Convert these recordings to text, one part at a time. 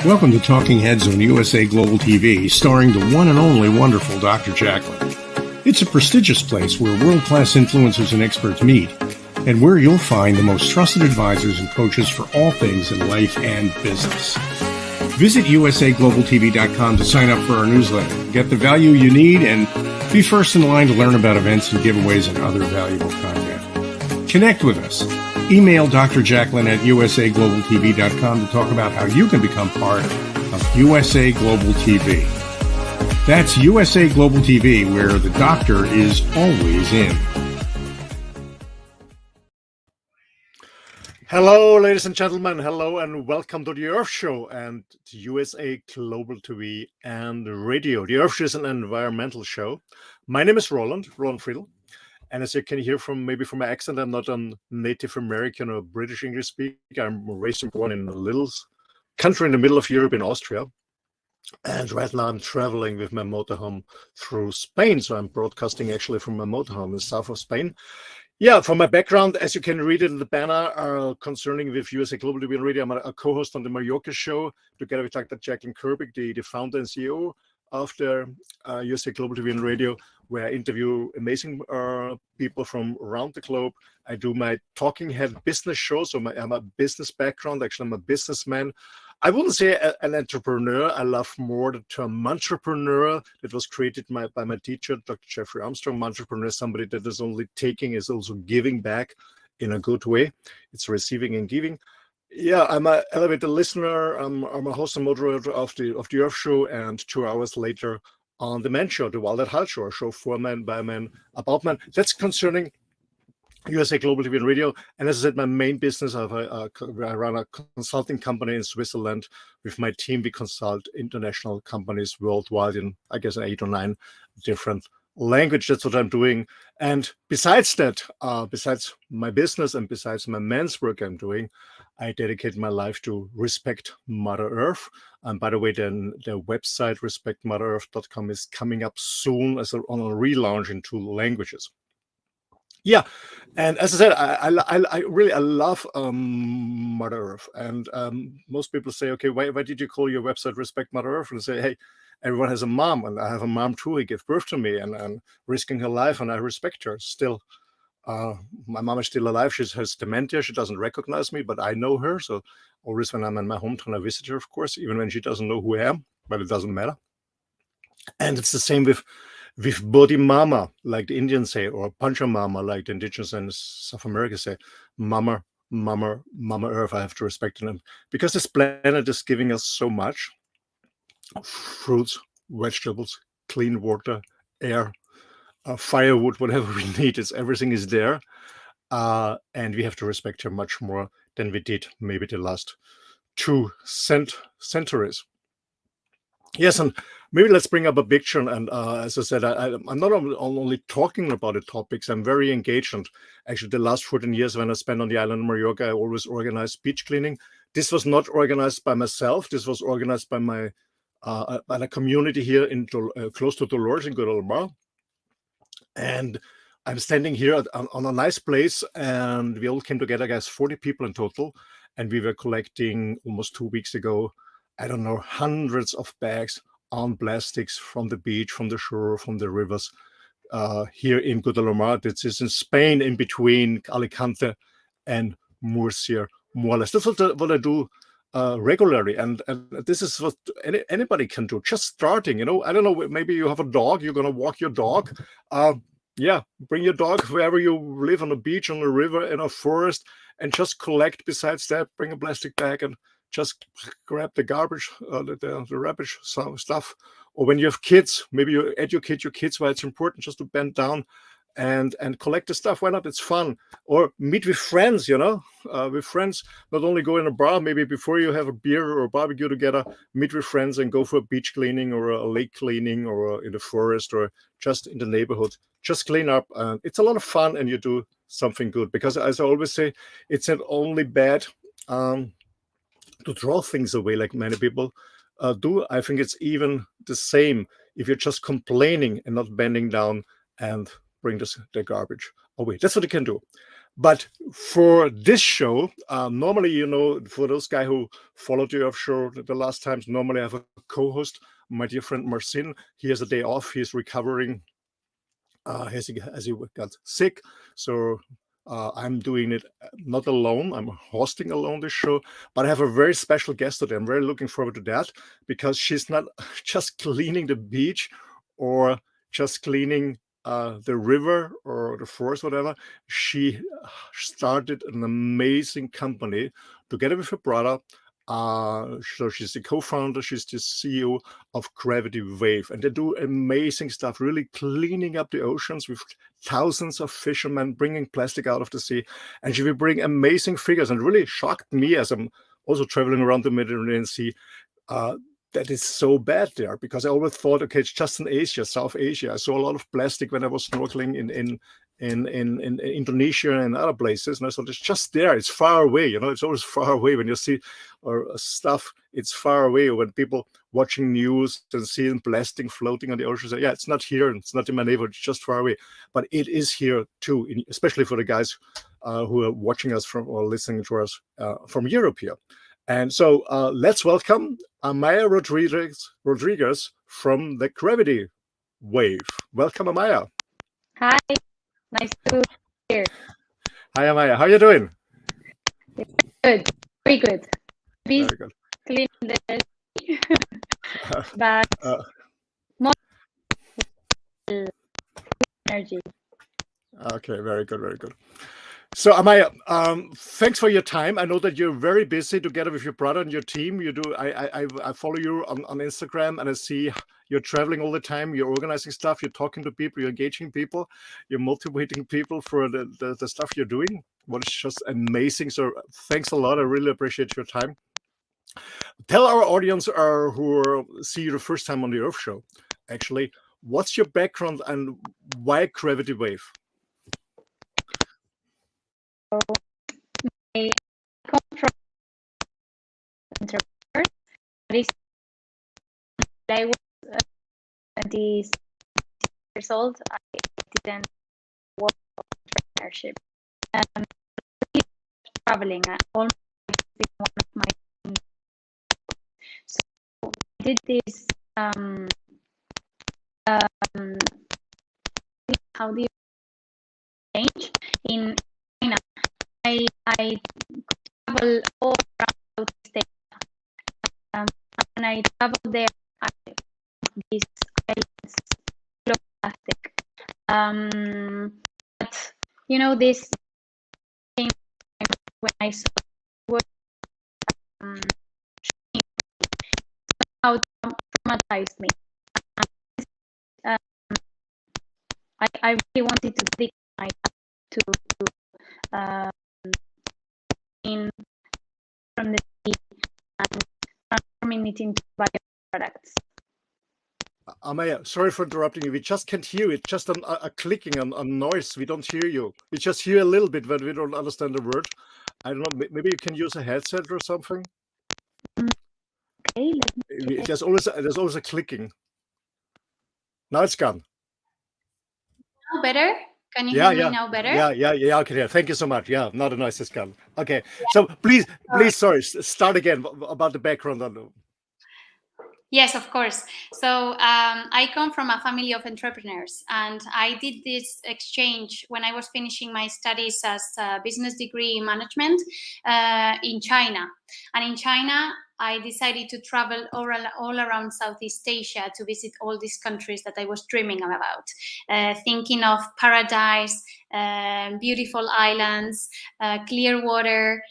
Welcome to Talking Heads on USA Global TV, starring the one and only wonderful Dr. Jacqueline. It's a prestigious place where world-class influencers and experts meet, and where you'll find the most trusted advisors and coaches for all things in life and business. Visit usaglobaltv.com to sign up for our newsletter, get the value you need, and be first in line to learn about events and giveaways and other valuable content. Connect with us. Email Dr. Jacqueline at usaglobaltv.com to talk about how you can become part of USA Global TV. That's USA Global TV, where the doctor is always in. Hello, ladies and gentlemen. Hello, and welcome to the Earth Show and USA Global TV and Radio. The Earth Show is an environmental show. My name is ROLAND FRIEDL. And as you can hear from my accent, I'm not a Native American or British English speaker. I'm raised and born in a little country in the middle of Europe, in Austria. And right now I'm traveling with my motorhome through Spain. So I'm broadcasting actually from my motorhome in the south of Spain. Yeah, from my background, as you can read it in the banner, concerning with USA Global TV and Radio, I'm a co-host on the Mallorca show, together with Dr. Jacqueline Kerbig, the founder and CEO of the USA Global TV and Radio, where I interview amazing people from around the globe. I do my talking head business show, so I'm a business background. Actually, I'm a businessman. I wouldn't say an entrepreneur. I love more the term entrepreneur that was created by my teacher, Dr. Jeffrey Armstrong. Entrepreneur is somebody that is only taking, is also giving back in a good way. It's receiving and giving. Yeah, I'm an elevator listener. I'm a host and moderator of the Earth Show, and 2 hours later on the Men Show, the Wild at Heart Show, a show for men, by men, about men. That's concerning USA Global TV and Radio. And as I said, my main business, I run a consulting company in Switzerland. With my team, we consult international companies worldwide in, I guess, 8 or 9 different languages. That's what I'm doing. And besides that, besides my business and besides my men's work I'm doing, I dedicate my life to respect Mother Earth. And by the way, then the website respectmotherearth.com is coming up soon on a relaunch in 2 languages. Yeah, and as I said, I really love Mother Earth, and most people say, okay, why did you call your website Respect Mother Earth? And say, hey, everyone has a mom, and I have a mom too. He gave birth to me, and risking her life, and I respect her still. My mom is still alive. She has dementia. She doesn't recognize me, but I know her. So always when I'm in my hometown, I visit her, of course, even when she doesn't know who I am, but it doesn't matter. And it's the same with Bodhi Mama, like the Indians say, or Pancha Mama, like the indigenous in South America say. Mama Earth, I have to respect them. Because this planet is giving us so much. Fruits, vegetables, clean water, air, firewood, whatever we need, everything is there. And we have to respect her much more than we did maybe the last 2 centuries. Yes, and maybe let's bring up a picture. And as I said, I'm not only talking about the topics, I'm very engaged. And actually, the last 14 years when I spent on the island of Mallorca, I always organized beach cleaning. This was not organized by myself. This was organized by my by a community here in close to Dolores in Guadalajara. And I'm standing here on a nice place, and we all came together, guys, 40 people in total. And we were collecting almost 2 weeks ago, I don't know, hundreds of bags on plastics from the beach, from the shore, from the rivers here in Guadalajara. This is in Spain, in between Alicante and Murcia, more or less. That's what I do regularly, and this is what anybody can do. Just starting, I don't know, maybe you have a dog, you're going to walk your dog. Yeah, bring your dog wherever you live, on a beach, on a river, in a forest, and just collect. Besides that, bring a plastic bag and just grab the garbage, the rubbish stuff. Or when you have kids, maybe you educate your kids why it's important just to bend down and collect the stuff. Why not? It's fun. Or meet with friends, with friends. Not only go in a bar, maybe before you have a beer or a barbecue together, meet with friends and go for a beach cleaning or a lake cleaning or in the forest or just in the neighborhood. Just clean up. It's a lot of fun, and you do something good. Because as I always say, it's not only bad to throw things away like many people do. I think it's even the same if you're just complaining and not bending down and bring the garbage away. That's what you can do. But for this show, normally, you know, for those guys who followed the Earth show the last times, normally I have a co-host, my dear friend Marcin. He has a day off. He's recovering as he got sick. So I'm doing it not alone. I'm hosting alone this show, but I have a very special guest today. I'm very looking forward to that because she's not just cleaning the beach or just cleaning the river or the forest, whatever. She started an amazing company together with her brother. So she's the co-founder, she's the CEO of Gravity Wave, and they do amazing stuff, really cleaning up the oceans with thousands of fishermen bringing plastic out of the sea. And she will bring amazing figures, and really shocked me as I'm also traveling around the Mediterranean Sea. That is so bad there, because I always thought, okay, it's just in Asia, South Asia. I saw a lot of plastic when I was snorkeling in Indonesia and other places, and I thought it's just there. It's far away, you know. It's always far away when you see or stuff. It's far away when people watching news and seeing plastic floating on the ocean say, yeah, it's not here, it's not in my neighborhood, it's just far away. But it is here too, especially for the guys who are watching us from or listening to us from Europe here. And so let's welcome Amaia Rodriguez from the Gravity Wave. Welcome, Amaia. Hi, nice to be here. Hi, Amaia. How are you doing? Good, very good. Busy Very good. cleaning the but more energy. Okay, very good, very good. So, Amaia, thanks for your time. I know that you're very busy together with your brother and your team. You do. I follow you on Instagram, and I see you're traveling all the time. You're organizing stuff. You're talking to people. You're engaging people. You're motivating people for the stuff you're doing. What is just amazing. So, thanks a lot. I really appreciate your time. Tell our audience who see you the first time on the Earth Show, actually, what's your background and why Gravity Wave? I come from entrepreneur. I was 20 years old. I didn't work on entrepreneurship. Traveling. Almost one of my things. So I did this. How do you change in China? I travel all around Southeast Asia. When I traveled there, these islands full of plastic. But you know, this came when I saw what how traumatized me. I really wanted to take my to in from the sea and transforming it into bioproducts. Amaia, sorry for interrupting you. We just can't hear it. Just a clicking on noise. We don't hear you. We just hear a little bit, but we don't understand the word. I don't know. Maybe you can use a headset or something. Okay. There's always a clicking. Now it's gone. Now better? Can you hear me now better? Yeah. Okay. Thank you so much. Yeah, now the noise is gone. Okay. So please, sorry, start again about the background on the. Yes, of course. So I come from a family of entrepreneurs, and I did this exchange when I was finishing my studies as a business degree in management in China. And in China, I decided to travel all around Southeast Asia to visit all these countries that I was dreaming about, thinking of paradise, beautiful islands, clear water,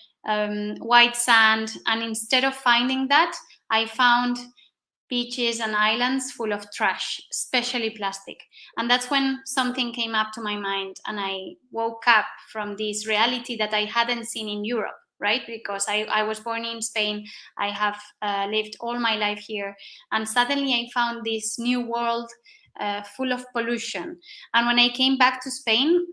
white sand. And instead of finding that, I found beaches and islands full of trash, especially plastic. And that's when something came up to my mind, and I woke up from this reality that I hadn't seen in Europe, right? Because I was born in Spain, I have lived all my life here, and suddenly I found this new world full of pollution. And when I came back to Spain,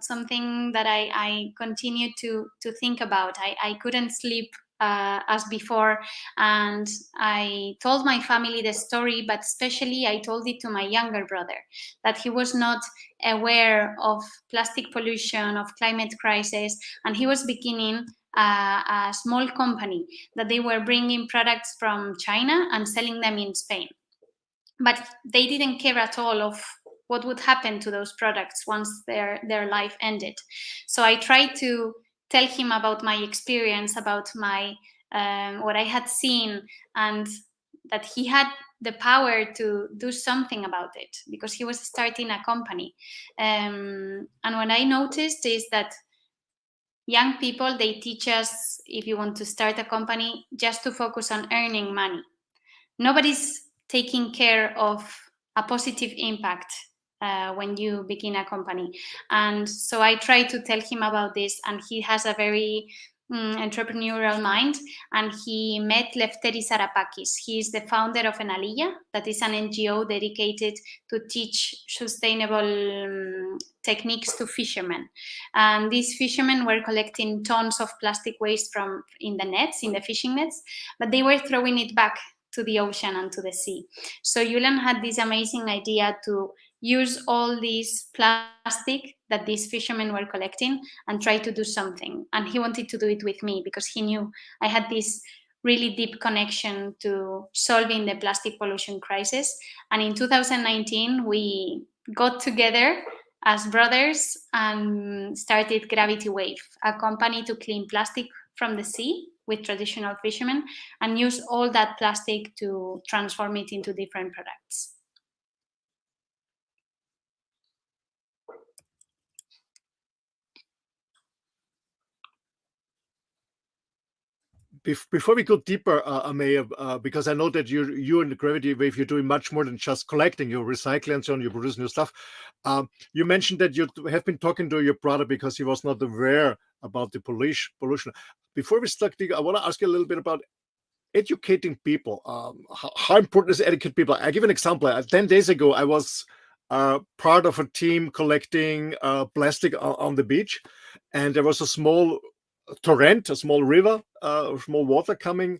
something that I continued to think about. I couldn't sleep as before. And I told my family the story, but especially I told it to my younger brother, that he was not aware of plastic pollution, of climate crisis, and he was beginning a small company that they were bringing products from China and selling them in Spain. But they didn't care at all of what would happen to those products once their life ended. So I tried to tell him about my experience, about my what I had seen, and that he had the power to do something about it because he was starting a company. And what I noticed is that young people, they teach us, if you want to start a company, just to focus on earning money. Nobody's taking care of a positive impact when you begin a company. And so I try to tell him about this, and he has a very entrepreneurial mind, and he met Lefteris Arapakis. He is the founder of Amaia, that is an NGO dedicated to teach sustainable techniques to fishermen. And these fishermen were collecting tons of plastic waste from in the fishing nets, but they were throwing it back to the ocean and to the sea. So Julian had this amazing idea to use all these plastic that these fishermen were collecting and try to do something. And he wanted to do it with me because he knew I had this really deep connection to solving the plastic pollution crisis. And in 2019, we got together as brothers and started Gravity Wave, a company to clean plastic from the sea with traditional fishermen and use all that plastic to transform it into different products. Before we go deeper, Amaia, because I know that you and the Gravity Wave, you're doing much more than just collecting. You're recycling and so on. You produce new stuff. You mentioned that you have been talking to your brother because he was not aware about the pollution. Before we start, I want to ask you a little bit about educating people. How important is educate people? I give an example. 10 days ago, I was part of a team collecting plastic on the beach, and there was a small torrent, a small river, small water coming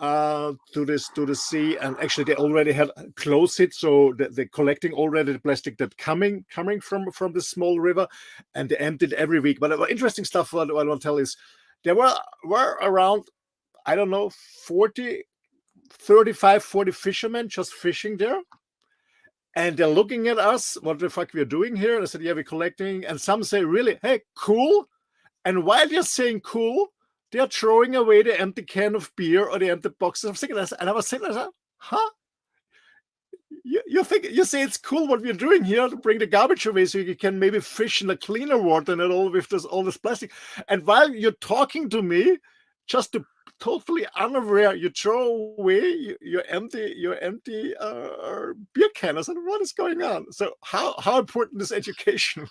to the sea, and actually they already had closed it, so they're collecting already the plastic that coming from the small river, and they emptied every week. But interesting stuff what I want to tell is there were around, I don't know, 35, 40 fishermen just fishing there. And they're looking at us, what the fuck we're doing here? And I said, yeah, we're collecting. And some say, really, hey, cool. And while they're saying cool, they're throwing away the empty can of beer or the empty boxes of cigarettes. And I was saying, huh? You say it's cool what we're doing here to bring the garbage away so you can maybe fish in the cleaner water and all with all this plastic. And while you're talking to me, just to totally unaware, you throw away your empty beer can. I said, what is going on? So how important is education?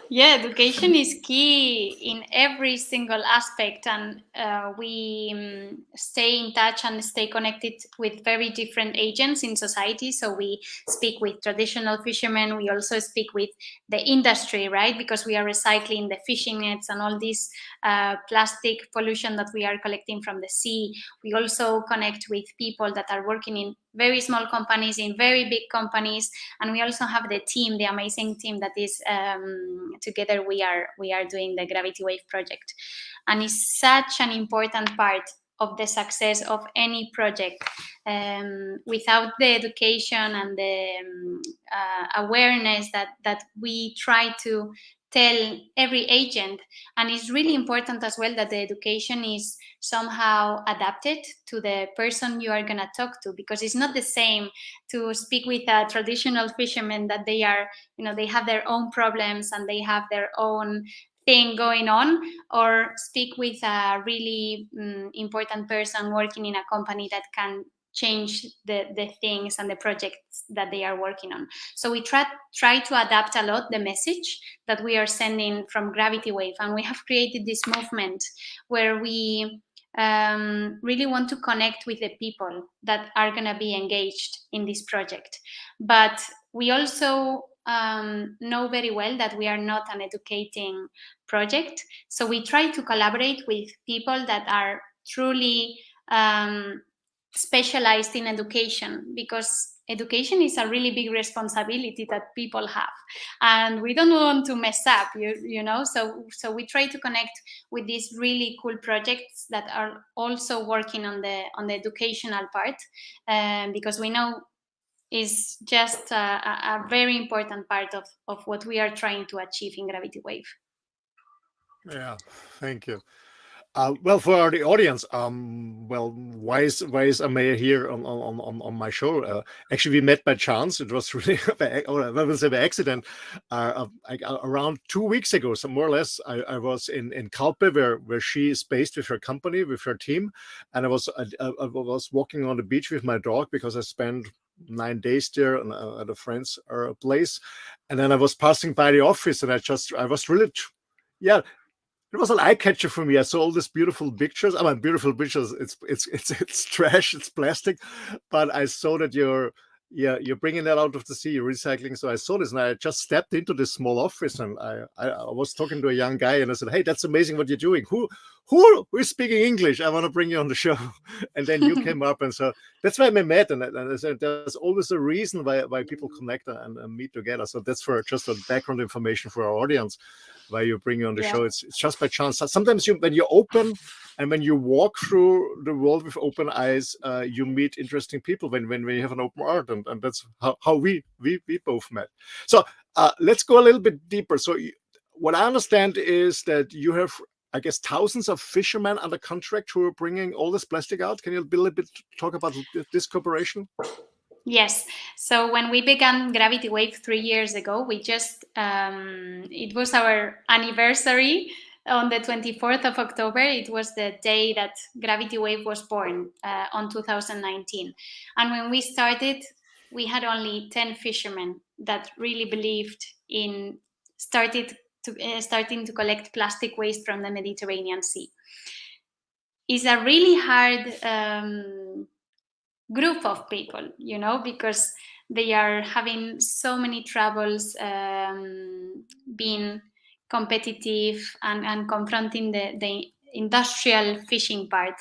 Yeah, education is key in every single aspect, and we stay in touch and stay connected with very different agents in society. So we speak with traditional fishermen, we also speak with the industry, right? Because we are recycling the fishing nets and all this plastic pollution that we are collecting from the sea. We also connect with people that are working in very small companies, in very big companies, and we also have the team, the amazing team that is together we are doing the Gravity Wave project, and it's such an important part of the success of any project. Without the education and the awareness that we try to tell every agent, and it's really important as well that the education is somehow adapted to the person you are going to talk to, because it's not the same to speak with a traditional fisherman that they are, they have their own problems and they have their own thing going on, or speak with a really important person working in a company that can change the things and the projects that they are working on. So we try to adapt a lot the message that we are sending from Gravity Wave, and we have created this movement where we really want to connect with the people that are going to be engaged in this project. But we also know very well that we are not an educating project. So we try to collaborate with people that are truly specialized in education, because education is a really big responsibility that people have, and we don't want to mess up, you know. So we try to connect with these really cool projects that are also working on the educational part, because we know is just a very important part of what we are trying to achieve in Gravity Wave. Yeah, thank you. Well, for the audience, well, why is Amaia here on my show? Actually, we met by chance. It was really, I will say by accident. Around 2 weeks ago, so more or less, I was in Calpe, where she is based with her company, with her team, and I was walking on the beach with my dog because I spent 9 days there at a friend's place, and then I was passing by the office, and I was really, yeah, it was an eye catcher for me. I saw all these beautiful pictures. I mean, beautiful pictures. It's trash. It's plastic, but I saw that you're bringing that out of the sea. You're recycling. So I saw this, and I just stepped into this small office, and I was talking to a young guy, and I said, "Hey, that's amazing what you're doing. Who is speaking English? I want to bring you on the show." And then you came up, and so that's why we met. And I said, there's always a reason why people connect and meet together. So that's for just a background information for our audience. Why you bring you on the show. It's just by chance. Sometimes when you open and when you walk through the world with open eyes, you meet interesting people when you have an open heart, and that's how we both met. So let's go a little bit deeper. So what I understand is that you have, I guess, thousands of fishermen under contract who are bringing all this plastic out. Can you a little bit talk about this cooperation? Yes. So when we began Gravity Wave 3 years ago, we just, it was our anniversary on the 24th of October. It was the day that Gravity Wave was born on 2019. And when we started, we had only 10 fishermen that really believed in starting to collect plastic waste from the Mediterranean Sea. It's a really hard group of people, you know, because they are having so many troubles being competitive and confronting the industrial fishing part,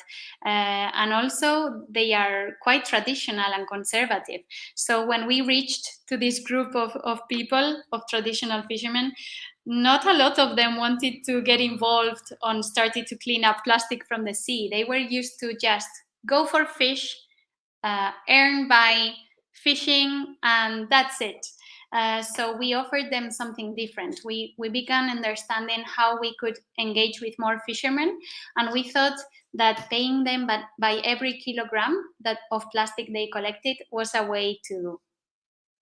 and also they are quite traditional and conservative. So when we reached to this group of people, of traditional fishermen, not a lot of them wanted to get involved on starting to clean up plastic from the sea. They were used to just go for fish, earn by fishing, and that's it. So we offered them something different. We began understanding how we could engage with more fishermen, and we thought that paying them by every kilogram of plastic they collected was a way to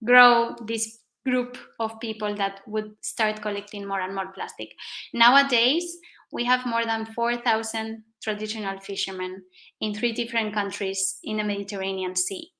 grow this group of people that would start collecting more and more plastic. Nowadays, we have more than 4,000 traditional fishermen in 3 different countries in the Mediterranean Sea.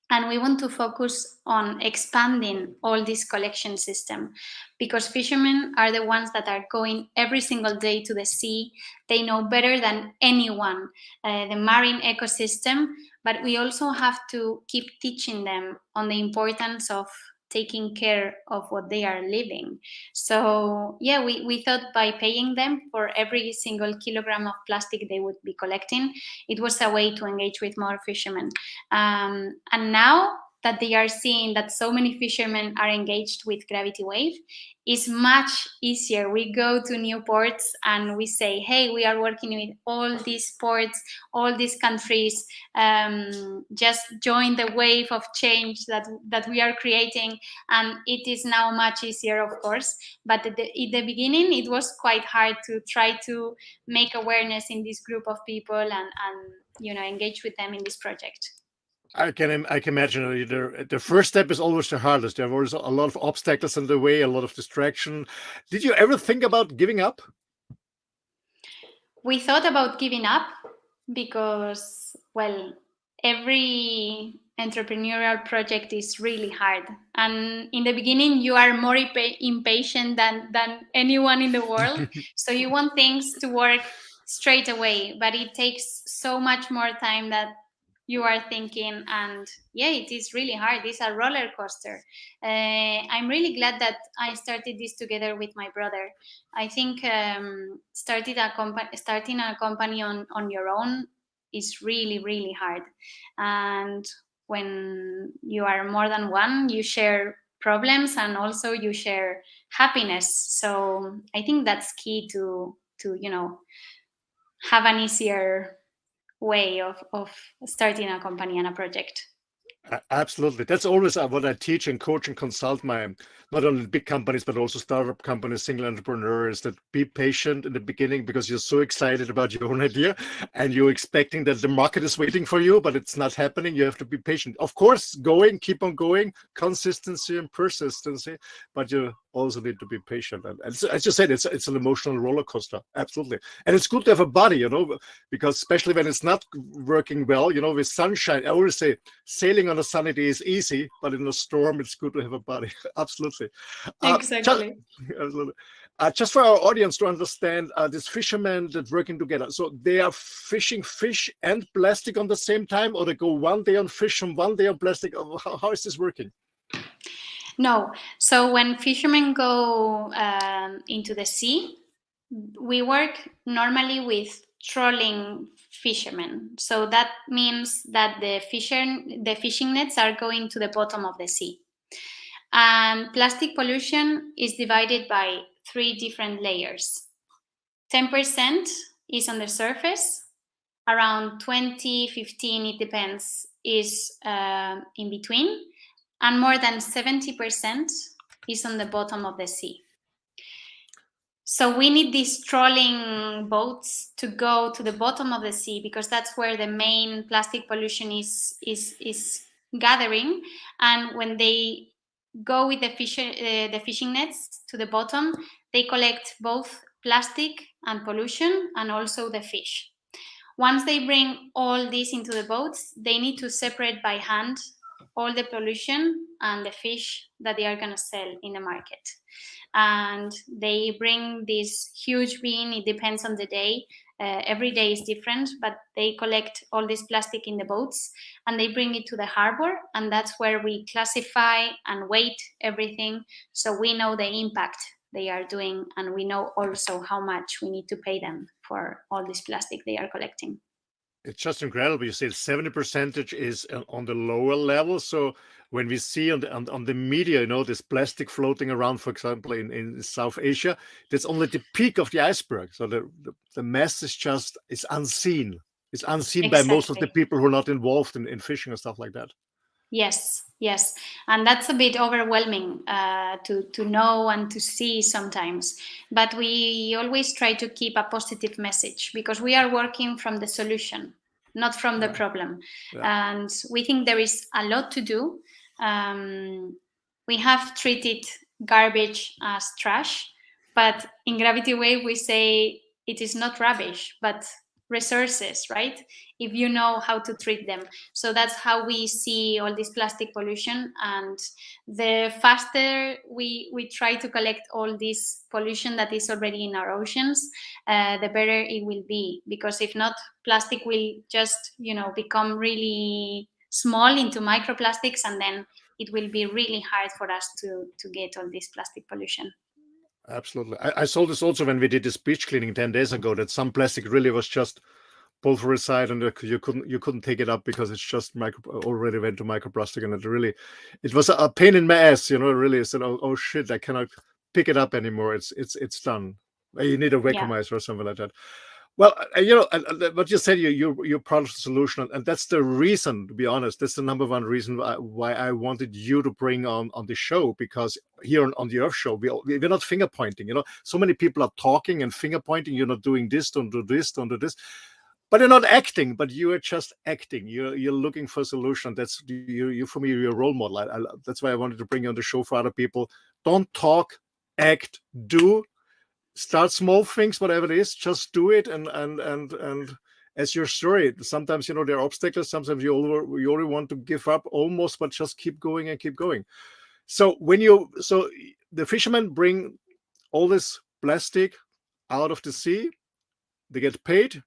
And we want to focus on expanding all this collection system, because fishermen are the ones that are going every single day to the sea. They know better than anyone the marine ecosystem, but we also have to keep teaching them on the importance of taking care of what they are living. So yeah, we thought by paying them for every single kilogram of plastic they would be collecting, it was a way to engage with more fishermen. And now that they are seeing that so many fishermen are engaged with Gravity Wave, it's much easier. We go to new ports and we say, hey, we are working with all these ports, all these countries, just join the wave of change that we are creating. And it is now much easier, of course. But at the beginning, it was quite hard to try to make awareness in this group of people and you know, engage with them in this project. I can imagine the first step is always the hardest. There was a lot of obstacles in the way, a lot of distraction. Did you ever think about giving up? We thought about giving up because, well, every entrepreneurial project is really hard. And in the beginning, you are more impatient than anyone in the world. So you want things to work straight away, but it takes so much more time you are thinking. And yeah, it is really hard. It's a roller coaster. I'm really glad that I started this together with my brother. I think starting a company on your own is really, really hard. And when you are more than one, you share problems and also you share happiness. So I think that's key to have an easier way of starting a company and a project. Absolutely. That's always what I teach and coach and consult my, not only big companies, but also startup companies, single entrepreneurs, that be patient in the beginning because you're so excited about your own idea and you're expecting that the market is waiting for you, but it's not happening. You have to be patient. Of course, keep on going, consistency and persistency, but you also need to be patient. And as you said, it's an emotional roller coaster. Absolutely. And it's good to have a body, because especially when it's not working well, with sunshine, I always say sailing on a sunny day is easy, but in a storm, it's good to have a body. Absolutely. Exactly. Absolutely. Just for our audience to understand, these fishermen that working together, so they are fishing fish and plastic on the same time, or they go one day on fish and one day on plastic? How is this working? No. So when fishermen go into the sea, we work normally with trolling fishermen. So that means that the fishing nets are going to the bottom of the sea. And plastic pollution is divided by 3 different layers. 10% is on the surface, around 20, 15, it depends, is in between, and more than 70% is on the bottom of the sea. So we need these trolling boats to go to the bottom of the sea because that's where the main plastic pollution is gathering. And when they go with the fishing nets to the bottom, they collect both plastic and pollution and also the fish. Once they bring all this into the boats, they need to separate by hand all the pollution and the fish that they are going to sell in the market. And they bring this huge bin, it depends on the day. Every day is different, but they collect all this plastic in the boats and they bring it to the harbor, and that's where we classify and weight everything so we know the impact they are doing, and we know also how much we need to pay them for all this plastic they are collecting. It's just incredible. You said 70% is on the lower level. So when we see on the media, this plastic floating around, for example, in South Asia, that's only the peak of the iceberg. So the mess is unseen. It's unseen by most of the people who are not involved in fishing and stuff like that. Yes, and that's a bit overwhelming to know and to see sometimes. But we always try to keep a positive message because we are working from the solution, not from the problem. Yeah. And we think there is a lot to do. We have treated garbage as trash, but in Gravity Wave we say it is not rubbish, but resources, right? If you know how to treat them. So that's how we see all this plastic pollution, and the faster we try to collect all this pollution that is already in our oceans, the better it will be, because if not, plastic will just become really small into microplastics, and then it will be really hard for us to get all this plastic pollution. Absolutely. I saw this also when we did this beach cleaning 10 days ago, that some plastic really was just pulverized and you couldn't take it up because it's just already went to microplastic, and it was a pain in my ass, really. I said, oh shit, I cannot pick it up anymore. It's done. You need a vacuumizer or something like that. Well, what you said, you're part of the solution, and that's the reason, to be honest, that's the number one reason why I wanted you to bring on the show, because here on the Earth Show, we're not finger pointing. So many people are talking and finger pointing. You're not doing this, don't do this, don't do this. But you're not acting, but you are just acting. You're looking for a solution. That's you for me, you're a role model. That's why I wanted to bring you on the show for other people. Don't talk, act, do. Start small things, whatever it is, just do it. And as your story, sometimes there are obstacles, sometimes you already want to give up almost, but just keep going and keep going. So the fishermen bring all this plastic out of the sea, they get paid,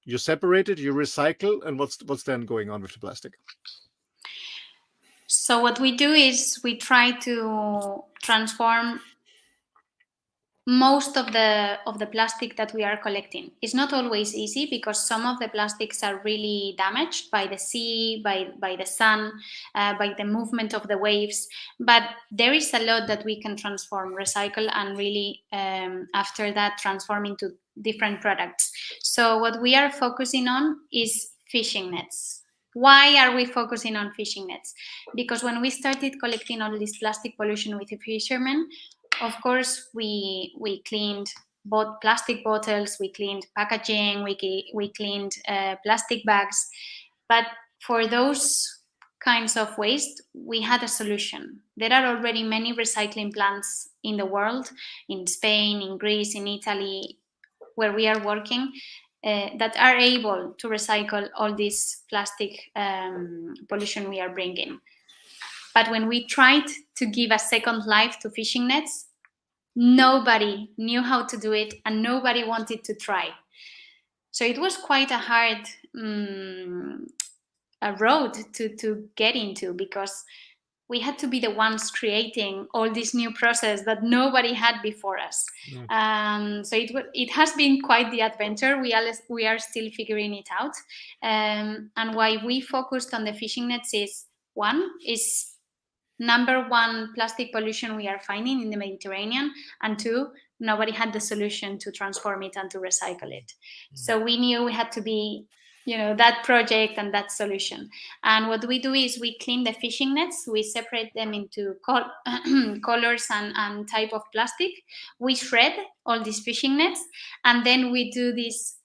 you separate it, you recycle, and what's then going on with the plastic? So what we do is we try to transform most of the plastic that we are collecting. It's not always easy because some of the plastics are really damaged by the sea, by the sun, by the movement of the waves. But there is a lot that we can transform, recycle, and really after that transform into different products. So what we are focusing on is fishing nets. Why are we focusing on fishing nets? Because when we started collecting all this plastic pollution with the fishermen, of course, we cleaned both plastic bottles, we cleaned packaging, we cleaned plastic bags. But for those kinds of waste, we had a solution. There are already many recycling plants in the world, in Spain, in Greece, in Italy, where we are working, that are able to recycle all this plastic pollution we are bringing. But when we tried to give a second life to fishing nets, nobody knew how to do it and nobody wanted to try. So it was quite a hard a road to get into, because we had to be the ones creating all this new process that nobody had before us. So it has been quite the adventure. We are still figuring it out. And why we focused on the fishing nets is, one, is number one plastic pollution we are finding in the Mediterranean, and two, nobody had the solution to transform it and to recycle it. So we knew we had to be, that project and that solution. And what we do is we clean the fishing nets, we separate them into colors and type of plastic. We shred all these fishing nets, and then we do this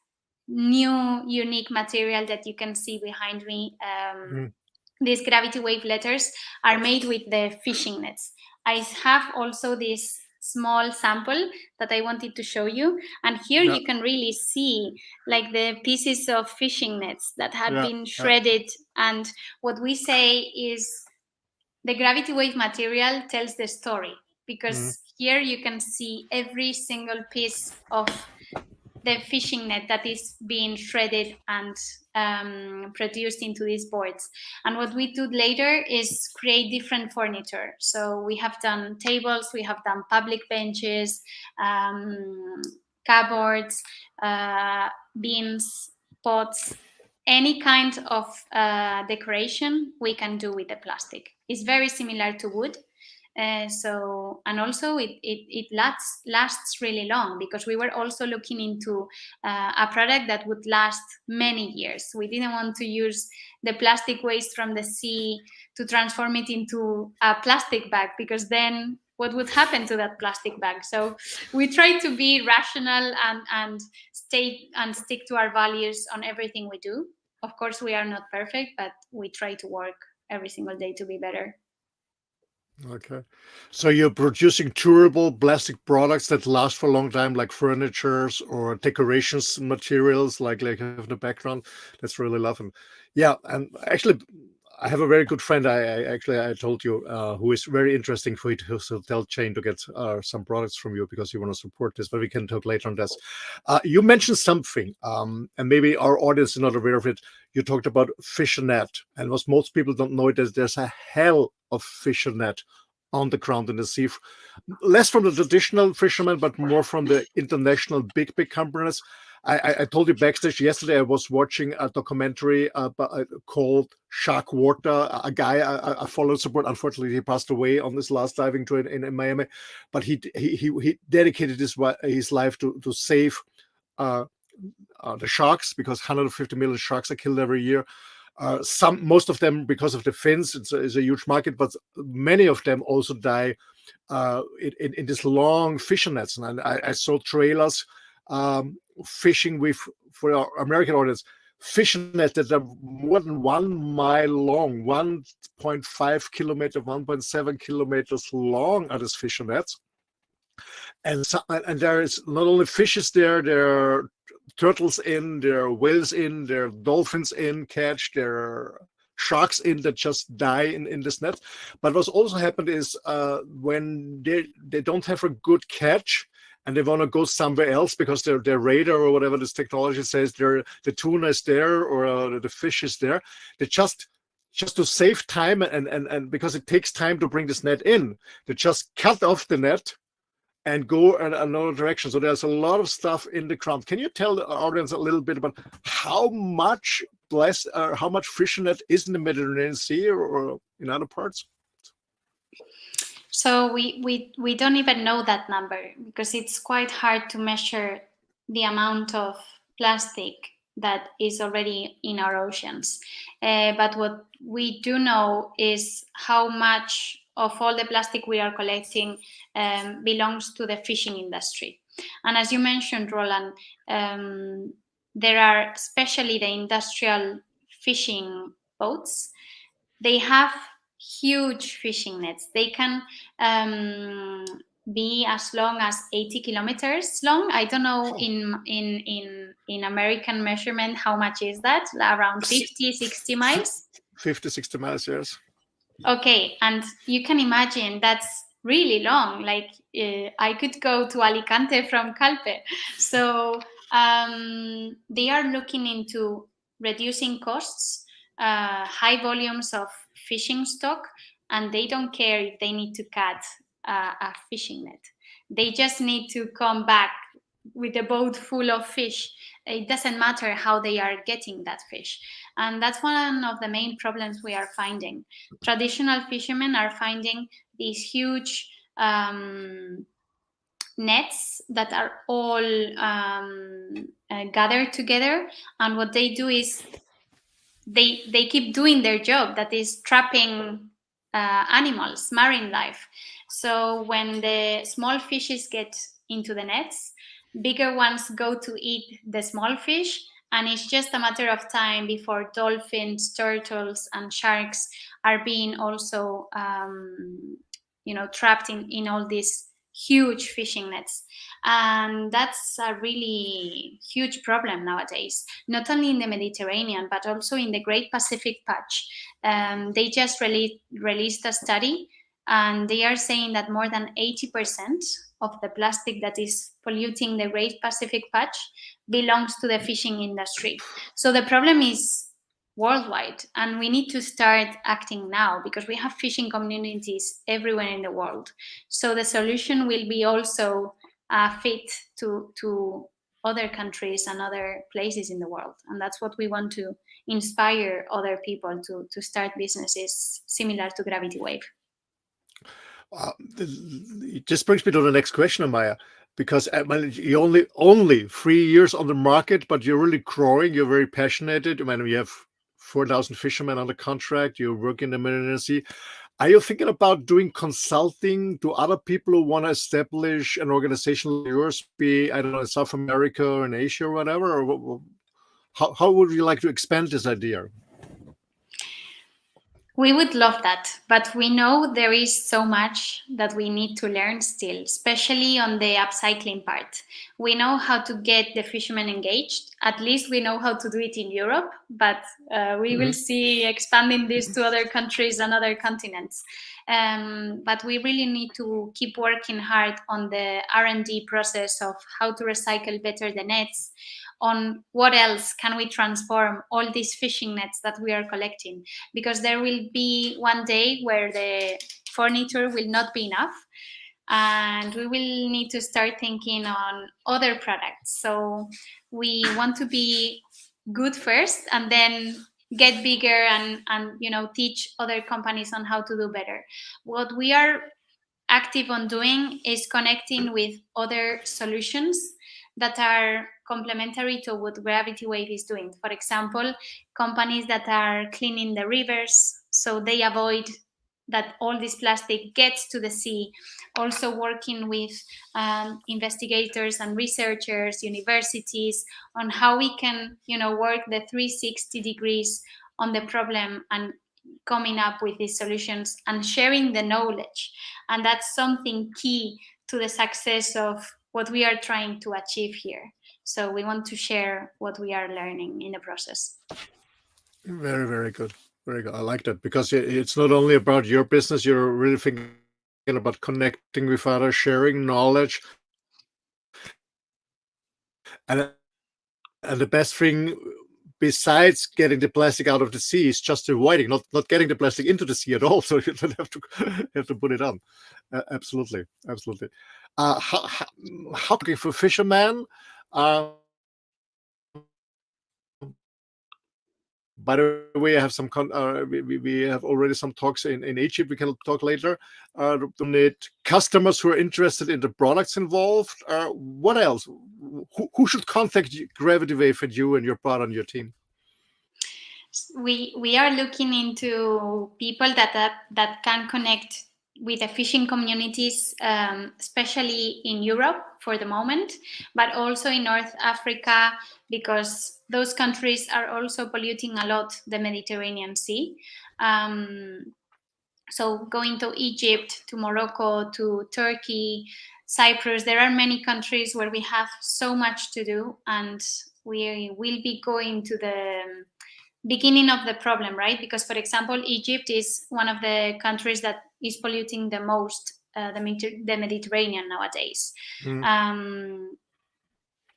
new unique material that you can see behind me. These gravity wave letters are made with the fishing nets. I have also this small sample that I wanted to show you. And here you can really see like the pieces of fishing nets that have been shredded. And what we say is the gravity wave material tells the story, because here you can see every single piece of the fishing net that is being shredded and produced into these boards. And what we do later is create different furniture. So we have done tables, we have done public benches, cupboards, beams, pots, any kind of decoration we can do with the plastic. It's very similar to wood. And also it lasts really long, because we were also looking into a product that would last many years. We didn't want to use the plastic waste from the sea to transform it into a plastic bag, because then what would happen to that plastic bag? So we try to be rational and stick to our values on everything we do. Of course, we are not perfect, but we try to work every single day to be better. Okay. So you're producing durable plastic products that last for a long time, like furnitures or decorations materials, like you have in the background. That's really lovely. Yeah, and actually, I have a very good friend. I told you who is very interesting for his hotel chain to get some products from you, because you want to support this. But we can talk later on this. You mentioned something, and maybe our audience is not aware of it. You talked about fish net, and what most people don't know is there's a hell of fish net on the ground in the sea, less from the traditional fishermen, but more from the international big companies. I told you backstage yesterday I was watching a documentary called Shark Water. A guy I followed support. Unfortunately, he passed away on this last diving trip in Miami, but he dedicated his life to save the sharks, because 150 million sharks are killed every year. Most of them because of the fins. It's a huge market, but many of them also die in this long fishing nets. And I saw trailers fishing with, for our American audience, fishing nets that are more than 1 mile long, 1.5 kilometer, 1.7 kilometers long are these fishing nets. And there is not only fishes there are turtles in, there are whales in, there are dolphins in, there are sharks in that just die in this net. But what's also happened is when they don't have a good catch, and they want to go somewhere else because their radar or whatever this technology says the tuna is there or the fish is there. They just to save time and because it takes time to bring this net in, they just cut off the net and go in another direction. So there's a lot of stuff in the ground. Can you tell the audience a little bit about how much fishing net is in the Mediterranean Sea or in other parts? So we don't even know that number because it's quite hard to measure the amount of plastic that is already in our oceans. But what we do know is how much of all the plastic we are collecting belongs to the fishing industry. And as you mentioned, Roland, there are especially the industrial fishing boats. They have huge fishing nets. They can be as long as 80 kilometers long. I don't know in American measurement how much is that, around 50, 60 miles? 50, 60 miles, yes. Okay, and you can imagine that's really long. Like I could go to Alicante from Calpe. So they are looking into reducing costs, high volumes of fishing stock, and they don't care if they need to cut a fishing net. They just need to come back with a boat full of fish. It doesn't matter how they are getting that fish. And that's one of the main problems we are finding. Traditional fishermen are finding these huge nets that are all gathered together. And what they do is they keep doing their job, that is trapping animals, marine life. So when the small fishes get into the nets, bigger ones go to eat the small fish, and it's just a matter of time before dolphins, turtles, and sharks are being also trapped in all these huge fishing nets. And that's a really huge problem nowadays, not only in the Mediterranean, but also in the Great Pacific Patch. They just released a study, and they are saying that more than 80% of the plastic that is polluting the Great Pacific Patch belongs to the fishing industry. So the problem is worldwide, and we need to start acting now because we have fishing communities everywhere in the world. So the solution will be also fit to other countries and other places in the world. And that's what we want to inspire other people to start businesses similar to Gravity Wave. This brings me to the next question, Amaia, because you're only 3 years on the market, but you're really growing. You're very passionate. I mean, you have 4,000 fishermen on the contract. You work in the Mediterranean Sea. Are you thinking about doing consulting to other people who want to establish an organization like yours, be, I don't know, in South America or in Asia or whatever? Or how would you like to expand this idea? We would love that, but we know there is so much that we need to learn still, especially on the upcycling part. We know how to get the fishermen engaged. At least we know how to do it in Europe, but we will see expanding this to other countries and other continents. But we really need to keep working hard on the R&D process of how to recycle better the nets, on what else can we transform all these fishing nets that we are collecting, because there will be one day where the furniture will not be enough and we will need to start thinking on other products. So we want to be good first and then get bigger and teach other companies on how to do better. What we are active on doing is connecting with other solutions that are complementary to what Gravity Wave is doing. For example, companies that are cleaning the rivers so they avoid that all this plastic gets to the sea. Also working with investigators and researchers, universities, on how we can, work the 360 degrees on the problem and coming up with these solutions and sharing the knowledge. And that's something key to the success of what we are trying to achieve here. So we want to share what we are learning in the process. Very, very good. Very good. I like that, because it's not only about your business. You're really thinking about connecting with others, sharing knowledge, And the best thing besides getting the plastic out of the sea is just avoiding, not getting the plastic into the sea at all. So you don't have to put it on. Absolutely. How for fishermen? By the way, I have some we have already some talks in Egypt. We can talk later. Donate customers who are interested in the products involved. What else? Who should contact Gravity Wave and you and your part on your team? We are looking into people that can connect with the fishing communities, especially in Europe for the moment, but also in North Africa, because those countries are also polluting a lot the Mediterranean Sea. So going to Egypt, to Morocco, to Turkey, Cyprus, there are many countries where we have so much to do, and we will be going to the beginning of the problem, right? Because, for example, Egypt is one of the countries that is polluting the most the Mediterranean nowadays.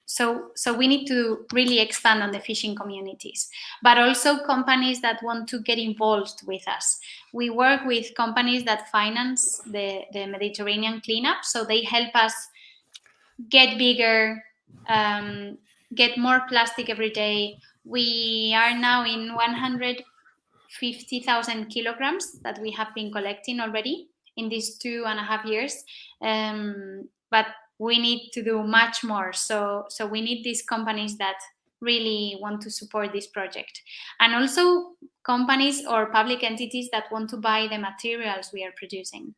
So we need to really expand on the fishing communities, but also companies that want to get involved with us. We work with companies that finance the Mediterranean cleanup, so they help us get bigger, get more plastic every day. We are now in 150,000 kilograms that we have been collecting already in these 2.5 years. But we need to do much more. So we need these companies that really want to support this project. And also companies or public entities that want to buy the materials we are producing,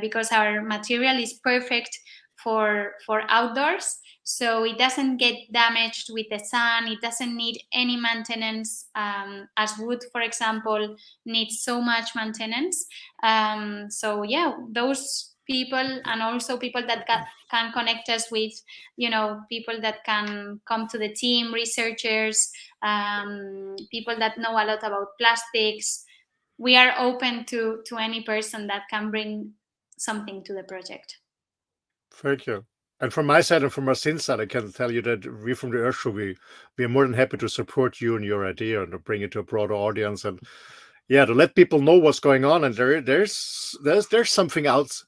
because our material is perfect for outdoors, so it doesn't get damaged with the sun. It doesn't need any maintenance, as wood, for example, needs so much maintenance. So yeah, those people, and also people that can connect us with, people that can come to the team, researchers, people that know a lot about plastics. We are open to any person that can bring something to the project. Thank you. And from my side and from MARCIN side, I can tell you that we from the Earth Show, we are more than happy to support you and your idea and to bring it to a broader audience, and to let people know what's going on. And there's something else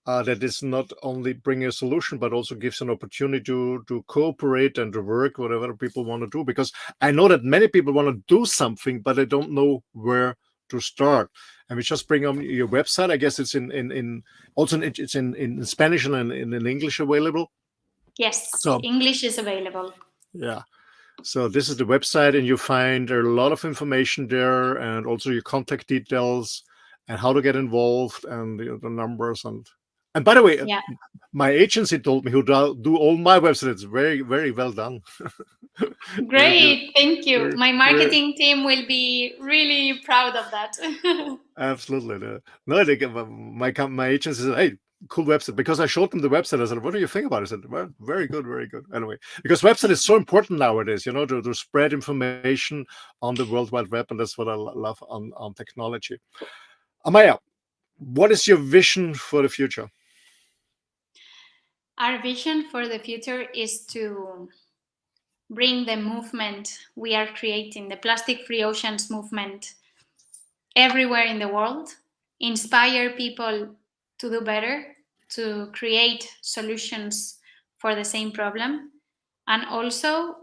that is not only bringing a solution, but also gives an opportunity to cooperate and to work, whatever people want to do. Because I know that many people want to do something, but they don't know where to start. And we just bring on your website. I guess it's in Spanish and in English available. Yes, so English is available. Yeah. So this is the website, and you find a lot of information there, and also your contact details and how to get involved, and the numbers. And by the way, my agency told me who do all my websites. Very, very well done. Great, thank you. My marketing team will be really proud of that. Absolutely. No, my agency said, "Hey, cool website," because I showed them the website. I said, "What do you think about it?" I said, "Well, very good, very good." Anyway, because website is so important nowadays, to spread information on the World Wide Web, and that's what I love on technology. Amaia, what is your vision for the future? Our vision for the future is to bring the movement we are creating, the plastic-free oceans movement, everywhere in the world, inspire people to do better, to create solutions for the same problem, and also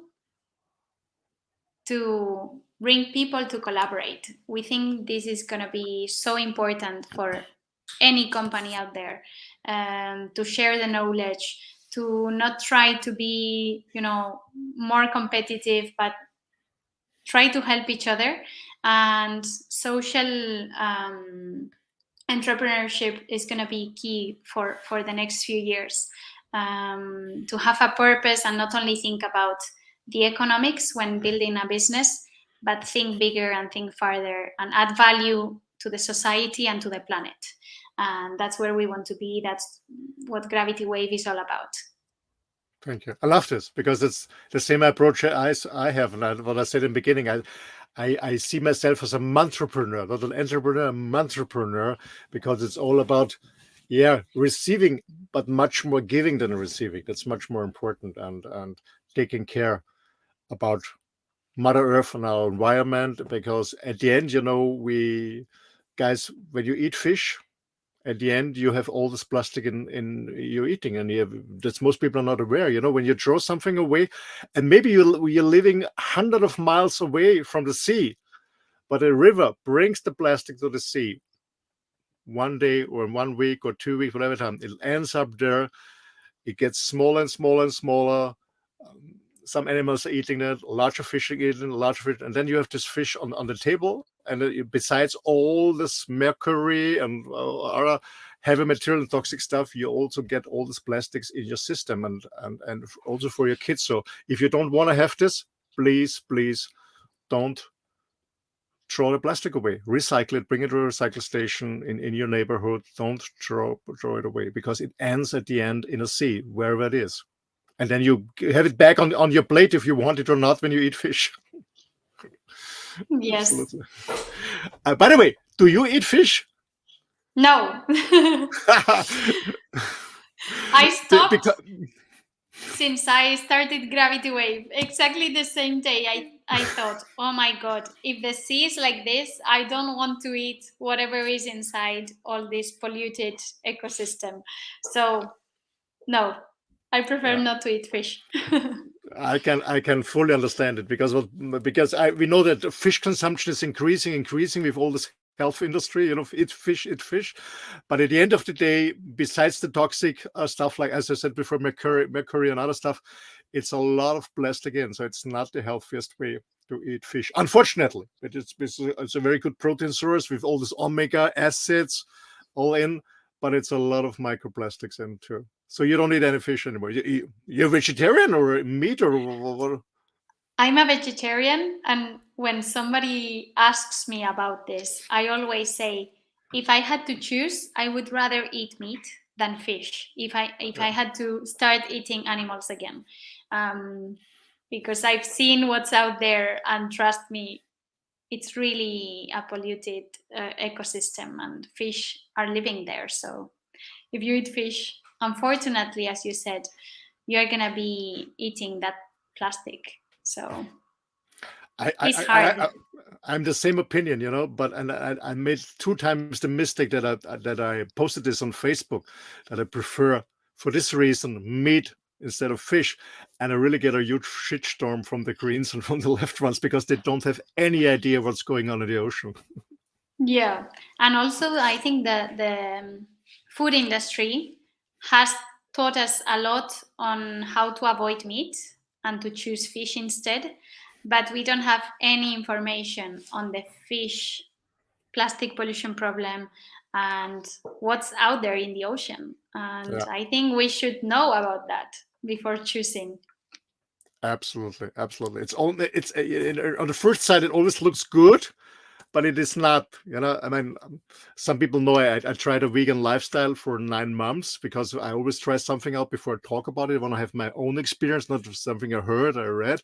to bring people to collaborate. We think this is going to be so important for any company out there, to share the knowledge, to not try to be, more competitive, but try to help each other. And social entrepreneurship is going to be key for the next few years, to have a purpose and not only think about the economics when building a business, but think bigger and think farther and add value to the society and to the planet. And that's where we want to be. That's what Gravity Wave is all about. Thank you. I love this, because it's the same approach I have. And what I said in the beginning, I see myself as a entrepreneur, not an entrepreneur, a entrepreneur, because it's all about, receiving, but much more giving than receiving. That's much more important. And taking care about Mother Earth and our environment, because at the end, we guys, when you eat fish, at the end you have all this plastic in you're eating, and that's most people are not aware. When you throw something away, and maybe you're living hundreds of miles away from the sea, but a river brings the plastic to the sea. One day or 1 week or 2 weeks, whatever time, it ends up there. It gets smaller and smaller and smaller. Some animals are eating it, larger fish are eating larger fish, and then you have this fish on the table. And besides all this mercury and other heavy material and toxic stuff, you also get all this plastics in your system, and also for your kids. So if you don't want to have this, please don't throw the plastic away. Recycle it, bring it to a recycle station in your neighborhood. Don't throw it away, because it ends at the end in a sea, wherever it is. And then you have it back on your plate if you want it or not when you eat fish. Yes. Absolutely. By the way, do you eat fish? No. I stopped since I started Gravity Wave. Exactly the same day, I thought, oh my God, if the sea is like this, I don't want to eat whatever is inside all this polluted ecosystem. So, no, I prefer not to eat fish. I can fully understand it, because we know that fish consumption is increasing with all this health industry. Eat fish, but at the end of the day, besides the toxic stuff, like as I said before, mercury and other stuff, it's a lot of plastic in. So it's not the healthiest way to eat fish, unfortunately. It's a very good protein source with all these omega acids all in, but it's a lot of microplastics in too. So you don't eat any fish anymore. You're vegetarian or meat or what? I'm a vegetarian, and when somebody asks me about this, I always say, if I had to choose, I would rather eat meat than fish. If I had to start eating animals again, because I've seen what's out there, and trust me, it's really a polluted ecosystem, and fish are living there. So if you eat fish, unfortunately, as you said, you're gonna be eating that plastic. So it's hard. I'm the same opinion, but I made 2 times the mistake that I posted this on Facebook, that I prefer, for this reason, meat instead of fish, and I really get a huge shitstorm from the Greens and from the left ones, because they don't have any idea what's going on in the ocean. Yeah, and also I think that the food industry has taught us a lot on how to avoid meat and to choose fish instead, but we don't have any information on the fish plastic pollution problem and what's out there in the ocean. And I think we should know about that before choosing. Absolutely. It's on the first side, it always looks good, but it is not. I mean, some people know I tried a vegan lifestyle for 9 months, because I always try something out before I talk about it. I want to have my own experience, not something I heard, I read.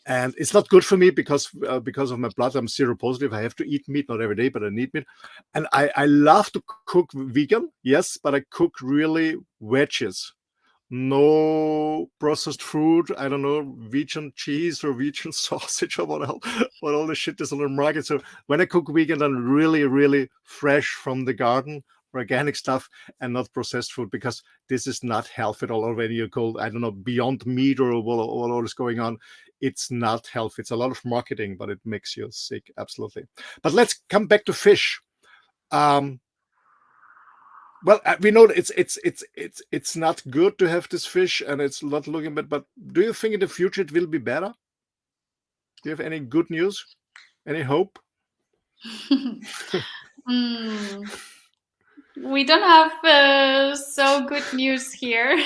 And it's not good for me, because of my blood, I'm seropositive. I have to eat meat, not every day, but I need meat. And I love to cook vegan, yes, but I cook really veggies. No processed food. I don't know, vegan cheese or vegan sausage or what all the shit is on the market. So when I cook vegan, I'm really fresh from the garden, organic stuff, and not processed food, because this is not healthy at all. Or when you call, I don't know, Beyond Meat or what all is going on, it's not healthy. It's a lot of marketing, but it makes you sick. Absolutely. But let's come back to fish. Well, we know that it's not good to have this fish, and it's not looking bad. But do you think in the future it will be better? Do you have any good news? Any hope? We don't have so good news here.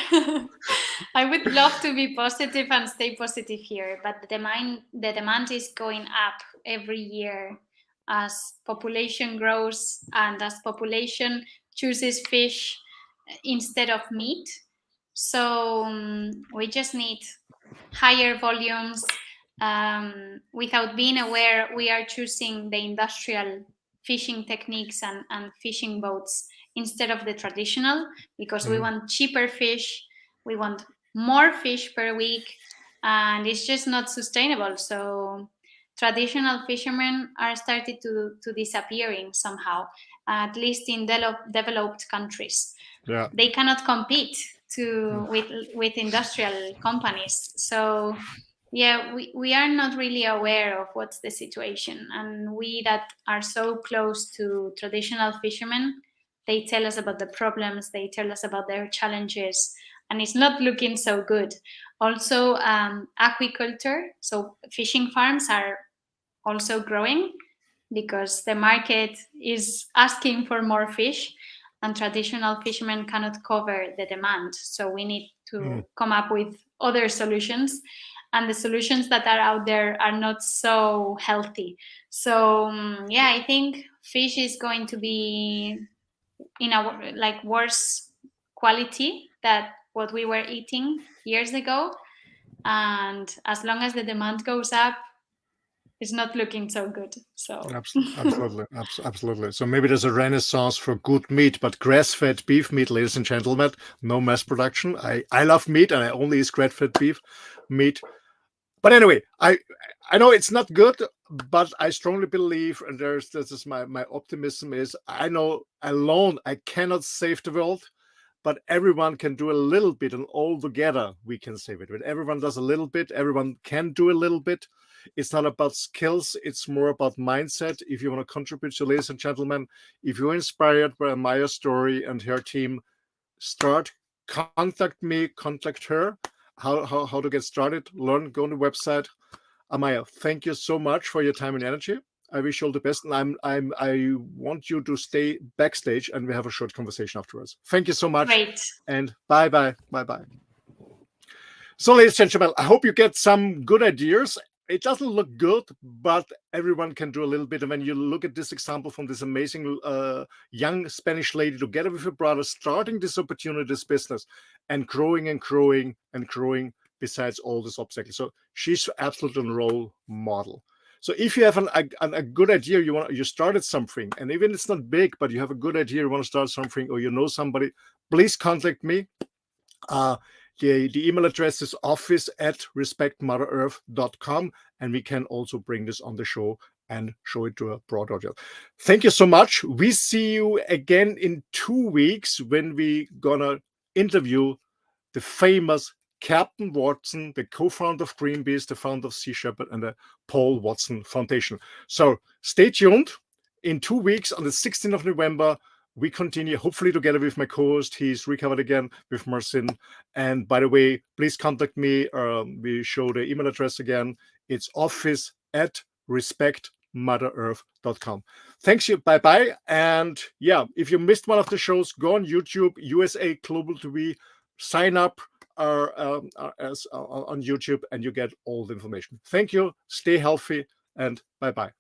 I would love to be positive and stay positive here, but the demand is going up every year as population grows and as population chooses fish instead of meat. So we just need higher volumes. Without being aware, we are choosing the industrial fishing techniques and fishing boats instead of the traditional, because we want cheaper fish, we want more fish per week, and it's just not sustainable. So traditional fishermen are started to disappearing somehow, at least in developed countries. Yeah. They cannot compete with industrial companies. So yeah, we are not really aware of what's the situation, and we that are so close to traditional fishermen, they tell us about the problems, they tell us about their challenges, and it's not looking so good. Also, aquaculture, so fishing farms are also growing because the market is asking for more fish, and traditional fishermen cannot cover the demand. So we need to come up with other solutions, and the solutions that are out there are not so healthy. So yeah, I think fish is going to be in a like worse quality than what we were eating years ago, and as long as the demand goes up, it's not looking so good. So Absolutely. So maybe there's a renaissance for good meat, but grass-fed beef meat, ladies and gentlemen, no mass production. I love meat, and I only eat grass-fed beef meat. But anyway, I know it's not good, but I strongly believe, and this is my optimism is, I know alone I cannot save the world, but everyone can do a little bit, and all together we can save it. When everyone does a little bit, everyone can do a little bit. It's not about skills, it's more about mindset. If you want to contribute, so ladies and gentlemen, if you're inspired by Amaia's story and her team, contact me, contact her. How to get started, learn, go on the website. Amaia, thank you so much for your time and energy. I wish you all the best, and I want you to stay backstage, and we have a short conversation afterwards. Thank you so much. Great. And bye. So, ladies and gentlemen, I hope you get some good ideas. It doesn't look good, but everyone can do a little bit. And when you look at this example from this amazing young Spanish lady, together with her brother, starting this opportunity, this business, and growing besides all these obstacles. So she's absolutely a role model. So if you have a good idea, you started something, and even it's not big, but you have a good idea, you want to start something, or you know somebody, please contact me. The email address is office@respectmother-earth.com, and we can also bring this on the show and show it to a broad audience. Thank you so much. We see you again in 2 weeks when we gonna interview the famous Captain Watson, the co-founder of Greenpeace, the founder of Sea Shepherd, and the Paul Watson Foundation. So stay tuned. In 2 weeks, on the 16th of November, we continue, hopefully together with my co-host. He's recovered again with MARCIN. And by the way, please contact me. We show the email address again. It's office@respectmother-earth.com. Thanks you. Bye-bye. And yeah, if you missed one of the shows, go on YouTube, USA Global TV, sign up on YouTube, and you get all the information. Thank you. Stay healthy, and bye-bye.